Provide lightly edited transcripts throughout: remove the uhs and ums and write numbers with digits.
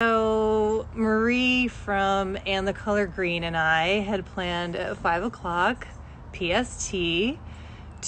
So Marie from And the Color Green and I had planned at 5 o'clock PST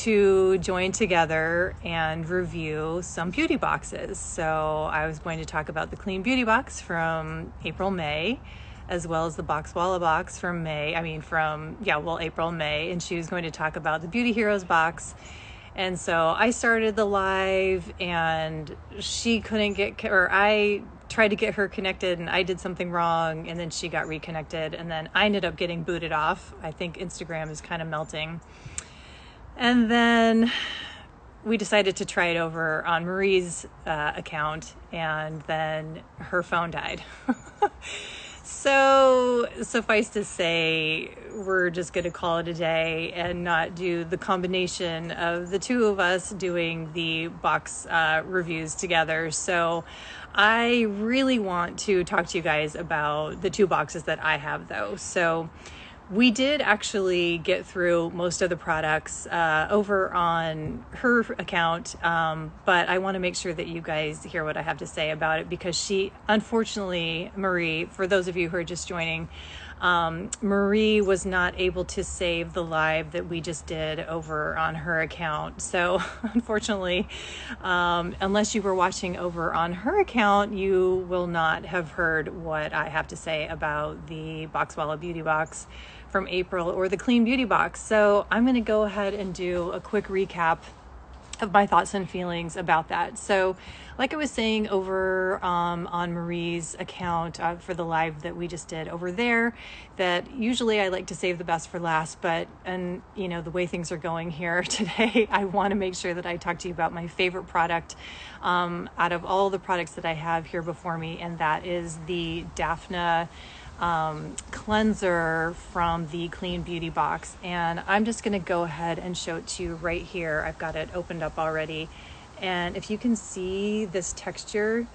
to join together and review some beauty boxes. So I was going to talk about the Clean Beauty Box from April, May, as well as the Boxwalla box from April, May, and she was going to talk about the Beauty Heroes box. And so I started the live and she couldn't I tried to get her connected and I did something wrong, and then she got reconnected, and then I ended up getting booted off. I think Instagram is kind of melting. And then we decided to try it over on Marie's account, and then her phone died. So suffice to say, we're just going to call it a day and not do the combination of the two of us doing the box reviews together. So I really want to talk to you guys about the two boxes that I have though. So we did actually get through most of the products over on her account, but I want to make sure that you guys hear what I have to say about it, because she, unfortunately, Marie, for those of you who are just joining, Marie was not able to save the live that we just did over on her account. So unfortunately, unless you were watching over on her account, you will not have heard what I have to say about the Walla Beauty Box from April or the Clean Beauty Box. So I'm going to go ahead and do a quick recap of my thoughts and feelings about that. So like I was saying over on Marie's account for the live that we just did over there, that usually I like to save the best for last, but the way things are going here today, I want to make sure that I talk to you about my favorite product out of all the products that I have here before me, and that is the Daphna cleanser from the Clean Beauty Box. And I'm just going to go ahead and show it to you right here. I've got it opened up already, and if you can see this texture,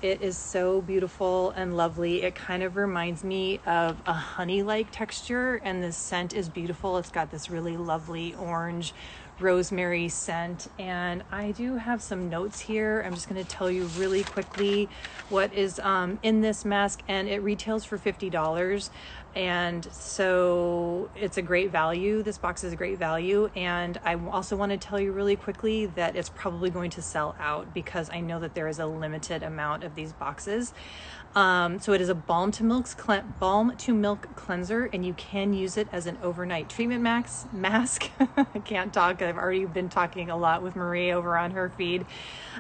it is so beautiful and lovely. It kind of reminds me of a honey-like texture, and the scent is beautiful. It's got this really lovely orange rosemary scent, and I do have some notes here. I'm just going to tell you really quickly what is in this mask, and it retails for $50, and so it's a great value. This box is a great value, and I also want to tell you really quickly that it's probably going to sell out, because I know that there is a limited amount of these boxes. So it is a balm to milk cleanser, and you can use it as an overnight treatment mask. I can't talk. I've already been talking a lot with Marie over on her feed.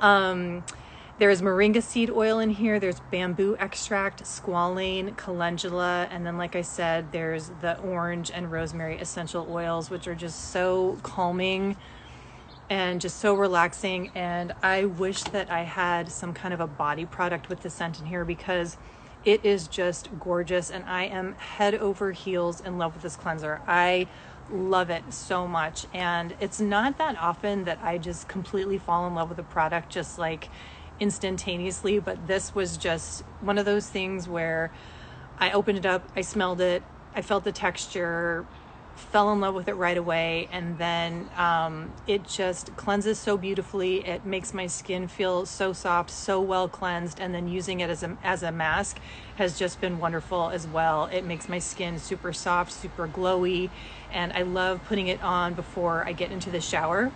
There's moringa seed oil in here. There's bamboo extract, squalane, calendula, and then, like I said, there's the orange and rosemary essential oils, which are just so calming and just so relaxing. And I wish that I had some kind of a body product with the scent in here, because it is just gorgeous, and I am head over heels in love with this cleanser. I love it so much, and it's not that often that I just completely fall in love with a product just like instantaneously, but this was just one of those things where I opened it up, I smelled it, I felt the texture, fell in love with it right away, and then it just cleanses so beautifully. It makes my skin feel so soft, so well cleansed, and then using it as a mask has just been wonderful as well. It makes my skin super soft, super glowy, and I love putting it on before I get into the shower,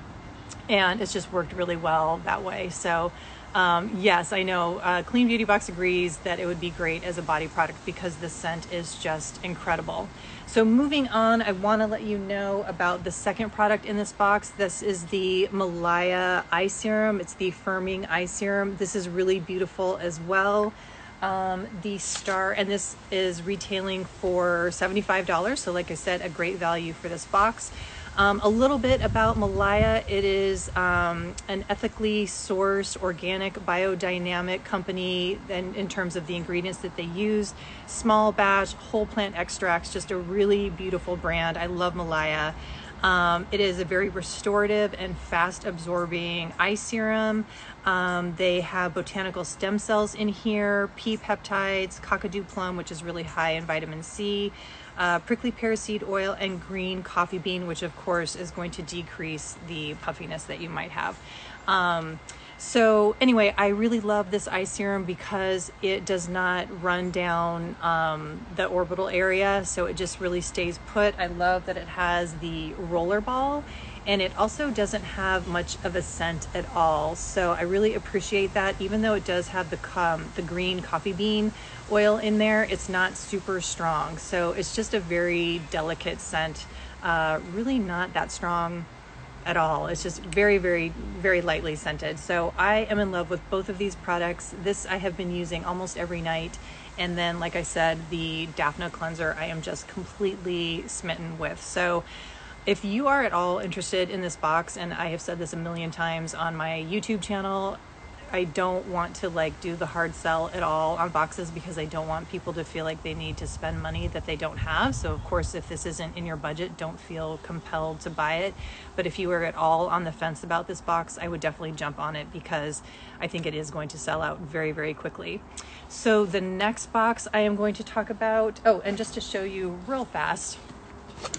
and it's just worked really well that way. So yes, I know Clean Beauty Box agrees that it would be great as a body product, because the scent is just incredible. So moving on, I want to let you know about the second product in this box. This is the Malaya Eye Serum. It's the Firming Eye Serum. This is really beautiful as well. And this is retailing for $75. So like I said, a great value for this box. A little bit about Malaya. It is an ethically sourced, organic, biodynamic company, and in terms of the ingredients that they use, small batch, whole plant extracts, just a really beautiful brand. I love Malaya. It is a very restorative and fast absorbing eye serum. They have botanical stem cells in here, pea peptides, cockadoo plum, which is really high in vitamin C, prickly pear seed oil, and green coffee bean, which of course is going to decrease the puffiness that you might have. So anyway, I really love this eye serum because it does not run down the orbital area, so it just really stays put. I love that it has the roller ball, and it also doesn't have much of a scent at all. So I really appreciate that. Even though it does have the green coffee bean oil in there, it's not super strong. So it's just a very delicate scent, really not that strong at all. It's just very, very, very lightly scented. So I am in love with both of these products. This I have been using almost every night. And then, like I said, the Daphna cleanser I am just completely smitten with. So if you are at all interested in this box, and I have said this a million times on my YouTube channel, I don't want to like do the hard sell at all on boxes because I don't want people to feel like they need to spend money that they don't have. So of course, if this isn't in your budget, don't feel compelled to buy it. But if you are at all on the fence about this box, I would definitely jump on it because I think it is going to sell out very, very quickly. So the next box I am going to talk about, oh, and just to show you real fast,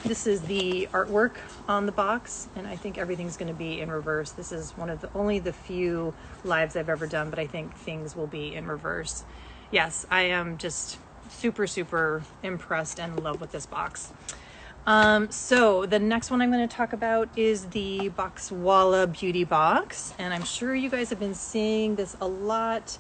this is the artwork on the box, and I think everything's going to be in reverse. This is one of only the few lives I've ever done, but I think things will be in reverse. Yes, I am just super, super impressed and in love with this box. So the next one I'm going to talk about is the Boxwalla Beauty Box, and I'm sure you guys have been seeing this a lot.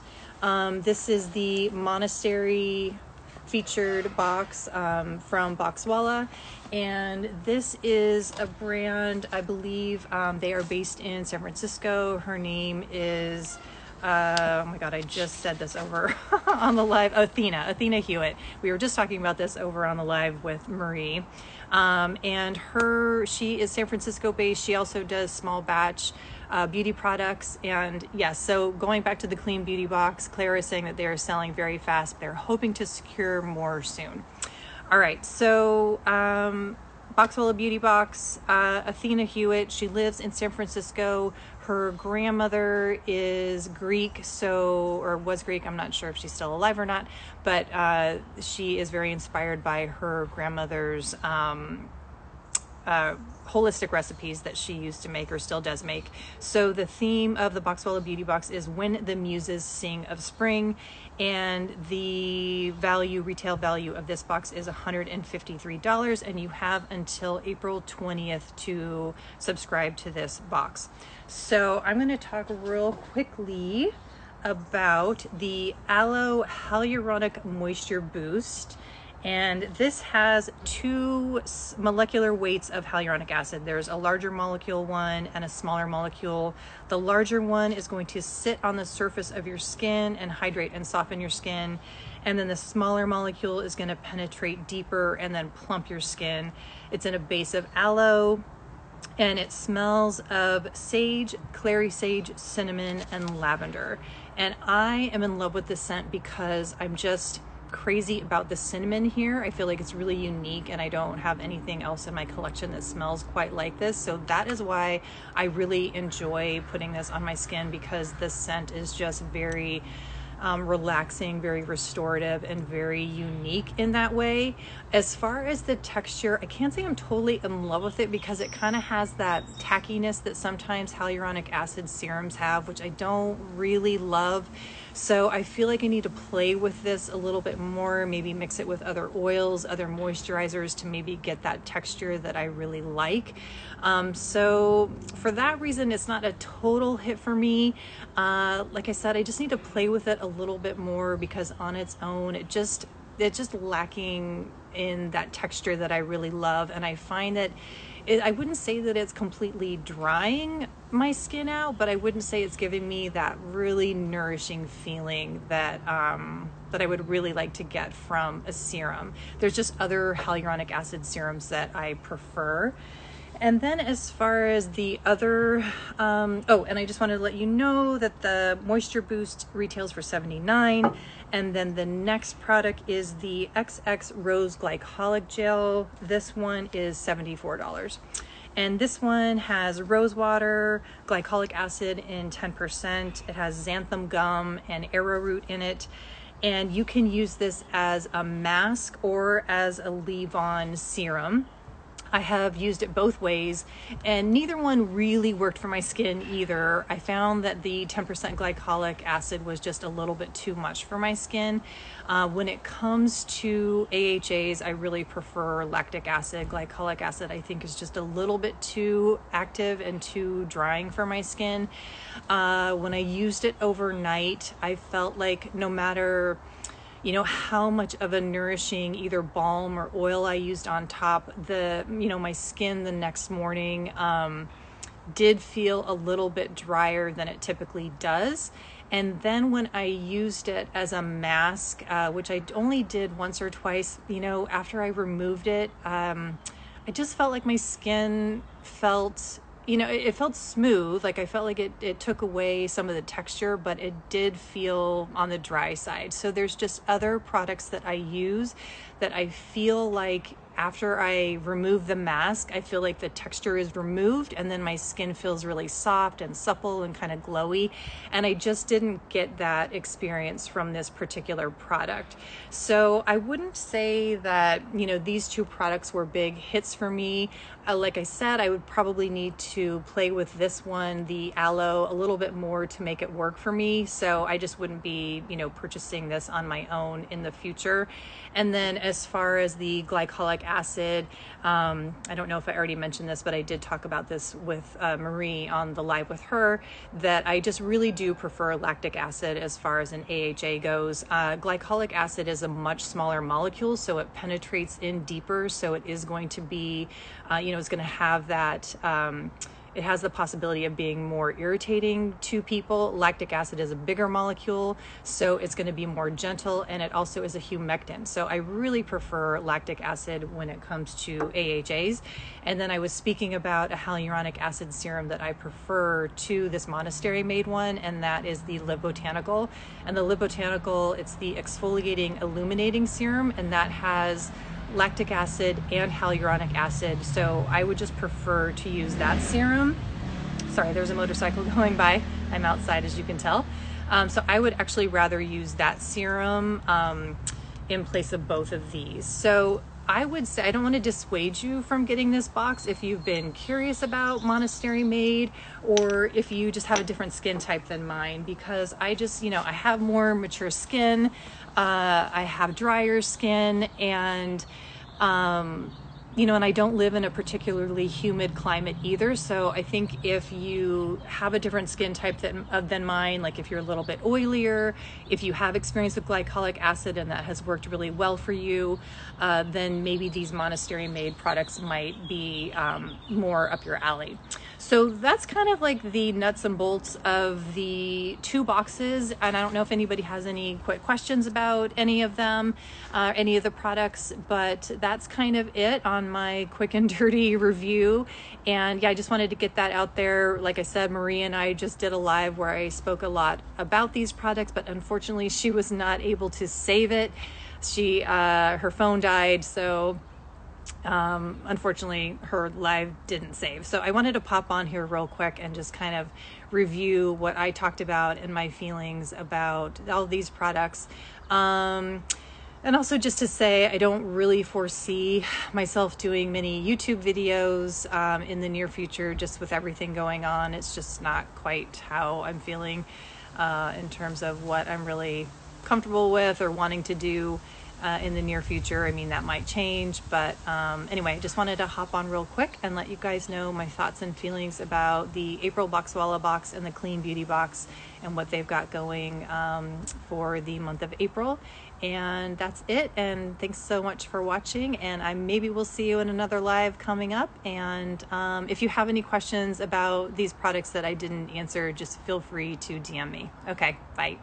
This is the Monastery featured box from Boxwalla, and this is a brand, I believe they are based in San Francisco. Her name is oh my god, I just said this over on the live, Athena Hewitt. We were just talking about this over on the live with Marie, and she is San Francisco based. She also does small batch beauty products. And yes, so going back to the clean beauty box, Claire is saying that they are selling very fast. They're hoping to secure more soon. All right, so Boxwalla Beauty Box, Athena Hewitt, she lives in San Francisco. Her grandmother is Greek, or was Greek. I'm not sure if she's still alive or not, but she is very inspired by her grandmother's holistic recipes that she used to make or still does make. So the theme of the Boxwalla Beauty Box is When the Muses Sing of Spring, and the retail value of this box is $153, and you have until April 20th to subscribe to this box. So I'm going to talk real quickly about the Aloe Hyaluronic Moisture Boost. And this has 2 molecular weights of hyaluronic acid. There's a larger molecule one and a smaller molecule. The larger one is going to sit on the surface of your skin and hydrate and soften your skin. And then the smaller molecule is going to penetrate deeper and then plump your skin. It's in a base of aloe, and it smells of sage, clary sage, cinnamon, and lavender. And I am in love with this scent because I'm just crazy about the cinnamon here. I feel like it's really unique, and I don't have anything else in my collection that smells quite like this. So that is why I really enjoy putting this on my skin, because the scent is just very relaxing, very restorative, and very unique in that way. As far as the texture, I can't say I'm totally in love with it because it kind of has that tackiness that sometimes hyaluronic acid serums have, which I don't really love. So I feel like I need to play with this a little bit more, maybe mix it with other oils, other moisturizers to maybe get that texture that I really like. So for that reason, it's not a total hit for me. Like I said, I just need to play with it a little bit more because on its own, it's just lacking in that texture that I really love. And I find that I wouldn't say that it's completely drying my skin out, but I wouldn't say it's giving me that really nourishing feeling that that I would really like to get from a serum. There's just other hyaluronic acid serums that I prefer. And then as far as the other, oh, and I just wanted to let you know that the Moisture Boost retails for $79. And then the next product is the XX Rose Glycolic Gel. This one is $74. And this one has rose water, glycolic acid in 10%. It has xanthan gum and arrowroot in it. And you can use this as a mask or as a leave-on serum. I have used it both ways, and neither one really worked for my skin either. I found that the 10% glycolic acid was just a little bit too much for my skin. When it comes to AHAs, I really prefer lactic acid. Glycolic acid, I think, is just a little bit too active and too drying for my skin. When I used it overnight, I felt like no matter how much of a nourishing either balm or oil I used on top, my skin the next morning did feel a little bit drier than it typically does. And then when I used it as a mask, which I only did once or twice, after I removed it, I just felt like my skin felt it felt smooth. Like I felt like it took away some of the texture, but it did feel on the dry side. So there's just other products that I use that I feel like after I remove the mask, I feel like the texture is removed and then my skin feels really soft and supple and kind of glowy. And I just didn't get that experience from this particular product. So I wouldn't say that, these two products were big hits for me. Like I said, I would probably need to play with this one, the aloe, a little bit more to make it work for me. So I just wouldn't be, purchasing this on my own in the future. And then as far as the glycolic acid, I don't know if I already mentioned this, but I did talk about this with Marie on the live with her, that I just really do prefer lactic acid as far as an AHA goes. Glycolic acid is a much smaller molecule, so it penetrates in deeper. So it is going to be, it's going to have that, it has the possibility of being more irritating to people. Lactic acid is a bigger molecule, so it's going to be more gentle, and it also is a humectant. So I really prefer lactic acid when it comes to AHAs. And then I was speaking about a hyaluronic acid serum that I prefer to this Monastery made one, and that is the Live Botanical. And the Live Botanical, it's the exfoliating illuminating serum, and that has lactic acid and hyaluronic acid. So I would just prefer to use that serum. Sorry, there's a motorcycle going by. I'm outside, as you can tell. So I would actually rather use that serum in place of both of these. So I would say, I don't want to dissuade you from getting this box if you've been curious about Monastery made, or if you just have a different skin type than mine, because I just, I have more mature skin, I have drier skin, and and I don't live in a particularly humid climate either. So I think if you have a different skin type than mine, like if you're a little bit oilier, if you have experience with glycolic acid and that has worked really well for you, then maybe these Monastery made products might be more up your alley. So that's kind of like the nuts and bolts of the two boxes. And I don't know if anybody has any quick questions about any of them, any of the products, but that's kind of it on my quick and dirty review. And yeah, I just wanted to get that out there. Like I said, Marie and I just did a live where I spoke a lot about these products, but unfortunately she was not able to save it. Her phone died, so unfortunately her live didn't save. So I wanted to pop on here real quick and just kind of review what I talked about and my feelings about all these products. And also just to say, I don't really foresee myself doing many YouTube videos in the near future, just with everything going on. It's just not quite how I'm feeling in terms of what I'm really comfortable with or wanting to do in the near future. I mean, that might change, but anyway, I just wanted to hop on real quick and let you guys know my thoughts and feelings about the April Boxwalla box and the Clean Beauty box and what they've got going for the month of April. And that's it. And thanks so much for watching. And maybe we'll see you in another live coming up. And if you have any questions about these products that I didn't answer, just feel free to DM me. Okay, bye.